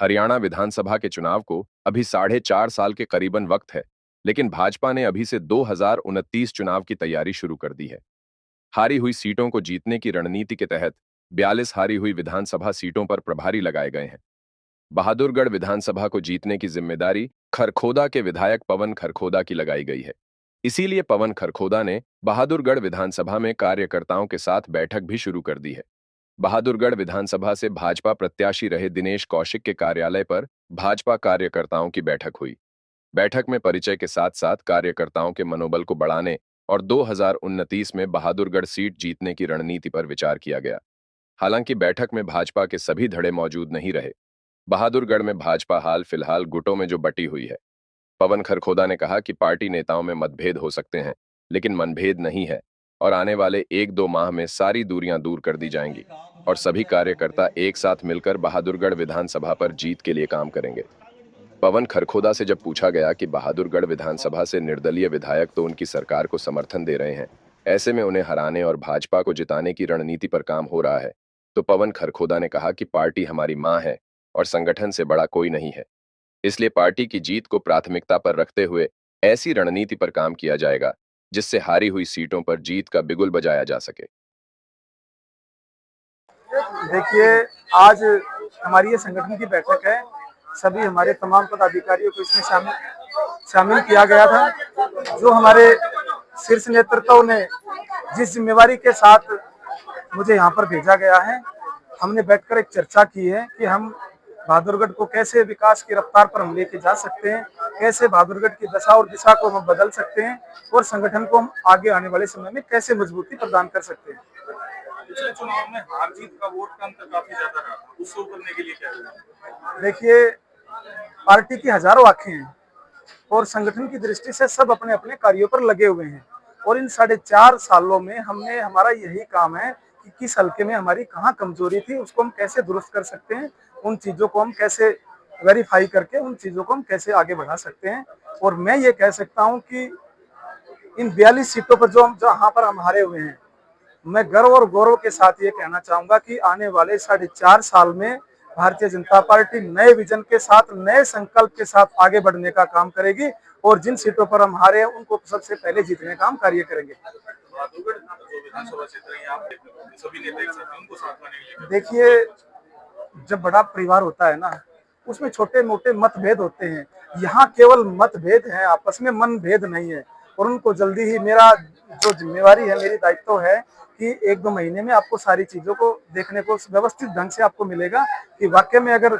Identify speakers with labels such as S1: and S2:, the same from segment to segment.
S1: हरियाणा विधानसभा के चुनाव को अभी 4.5 साल के करीबन वक्त है, लेकिन भाजपा ने अभी से 2029 चुनाव की तैयारी शुरू कर दी है। हारी हुई सीटों को जीतने की रणनीति के तहत 42 हारी हुई विधानसभा सीटों पर प्रभारी लगाए गए हैं। बहादुरगढ़ विधानसभा को जीतने की जिम्मेदारी खरखोदा के विधायक पवन खरखोदा की लगाई गई है। इसीलिए पवन खरखोदा ने बहादुरगढ़ विधानसभा में कार्यकर्ताओं के साथ बैठक भी शुरू कर दी है। बहादुरगढ़ विधानसभा से भाजपा प्रत्याशी रहे दिनेश कौशिक के कार्यालय पर भाजपा कार्यकर्ताओं की बैठक हुई। बैठक में परिचय के साथ साथ कार्यकर्ताओं के मनोबल को बढ़ाने और 2029 में बहादुरगढ़ सीट जीतने की रणनीति पर विचार किया गया। हालांकि बैठक में भाजपा के सभी धड़े मौजूद नहीं रहे। बहादुरगढ़ में भाजपा हाल फिलहाल गुटों में जो बटी हुई है। पवन खरखोदा ने कहा कि पार्टी नेताओं में मतभेद हो सकते हैं, लेकिन मनभेद नहीं है और आने वाले 1-2 माह में सारी दूरियां दूर कर दी जाएंगी और सभी कार्यकर्ता एक साथ मिलकर बहादुरगढ़ विधानसभा पर जीत के लिए काम करेंगे। पवन खरखोदा से जब पूछा गया कि बहादुरगढ़ विधानसभा से निर्दलीय विधायक तो उनकी सरकार को समर्थन दे रहे हैं, ऐसे में उन्हें हराने और भाजपा को जिताने की रणनीति पर काम हो रहा है, तो पवन खरखोदा ने कहा कि पार्टी हमारी मां है और संगठन से बड़ा कोई नहीं है। इसलिए पार्टी की जीत को प्राथमिकता पर रखते हुए ऐसी रणनीति पर काम किया जाएगा जिससे हारी हुई सीटों पर जीत का बिगुल बजाया जा सके।
S2: देखिए, आज हमारी ये संगठन की बैठक है। सभी हमारे तमाम पदाधिकारियों को इसमें शामिल किया गया था। जो हमारे शीर्ष नेतृत्व ने जिस जिम्मेवारी के साथ मुझे यहाँ पर भेजा गया है, हमने बैठकर एक चर्चा की है कि हम बहादुरगढ़ को कैसे विकास की रफ्तार पर हम लेके जा सकते हैं, कैसे बहादुरगढ़ की दशा और दिशा को हम बदल सकते हैं और संगठन को हम आगे आने वाले समय में कैसे मजबूती प्रदान कर सकते हैं।
S3: पिछले चुनाव में हार जीत का वोट का अंतर काफी ज्यादा रहा, उससे उभरने के लिए क्या है?
S2: देखिए, पार्टी की हजारों आंखें हैं और संगठन की दृष्टि से सब अपने अपने कार्यों पर लगे हुए हैं और इन 4.5 सालों में हमने हमारा यही काम है कि किस हल्के में हमारी कहाँ कमजोरी थी, उसको हम कैसे दुरुस्त कर सकते हैं, उन चीजों को हम कैसे वेरीफाई करके उन चीजों को हम कैसे आगे बढ़ा सकते हैं। और मैं ये कह सकता हूँ कि इन 42 सीटों पर जो हम जहाँ पर हम हारे हुए हैं, मैं गर्व और गौरव के साथ ये कहना चाहूंगा कि आने वाले 4.5 साल में भारतीय जनता पार्टी नए विजन के साथ, नए संकल्प के साथ आगे बढ़ने का काम करेगी और जिन सीटों पर हम हारे हैं उनको सबसे पहले जीतने का हम कार्य करेंगे। देखिए, जब बड़ा परिवार होता है ना, उसमें छोटे मोटे मतभेद होते हैं। यहाँ केवल मतभेद है, आपस में मनभेद नहीं है और उनको जल्दी ही मेरा जो जिम्मेवारी है, मेरी दायित्व है कि 1-2 महीने में आपको सारी चीजों को देखने को व्यवस्थित ढंग से आपको मिलेगा कि वाकई में अगर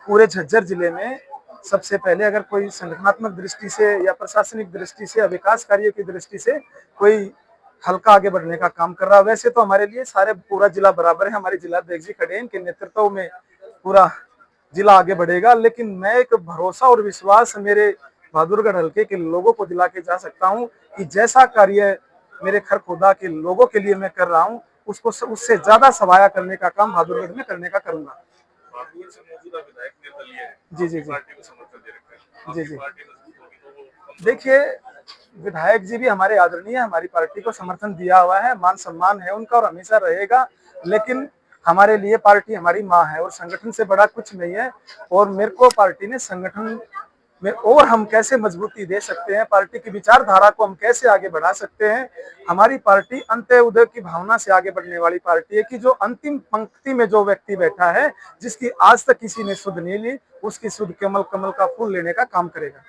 S2: पूरे झज्जर जिले में सबसे पहले अगर कोई संगठनात्मक दृष्टि से या प्रशासनिक दृष्टि से या विकास कार्य की दृष्टि से कोई हल्का आगे बढ़ने का काम कर रहा है। वैसे तो हमारे लिए सारे पूरा जिला बराबर है, हमारे जिलाध्यक्ष जी खड़े हैं, इनके नेतृत्व में पूरा जिला आगे बढ़ेगा। लेकिन मैं एक भरोसा और विश्वास मेरे बहादुरगढ़ हल्के के लोगों को दिला के जा सकता हूँ कि जैसा कार्य मेरे खरखोदा के लोगों के लिए मैं कर रहा हूँ, उसको उससे ज्यादा सवाया करने का काम बहादुरगढ़ में करने का करूंगा। जी जी जी जी जी। देखिए, विधायक जी भी हमारे आदरणीय, हमारी पार्टी को समर्थन दिया हुआ है, मान सम्मान है उनका और हमेशा रहेगा। लेकिन हमारे लिए पार्टी हमारी माँ है और संगठन से बड़ा कुछ नहीं है। और मेरे को पार्टी ने संगठन में और हम कैसे मजबूती दे सकते हैं, पार्टी की विचारधारा को हम कैसे आगे बढ़ा सकते हैं। हमारी पार्टी अंत्योदय की भावना से आगे बढ़ने वाली पार्टी है कि जो अंतिम पंक्ति में जो व्यक्ति बैठा है, जिसकी आज तक किसी ने सुध नहीं ली, उसकी सुध कमल का फूल लेने का काम करेगा।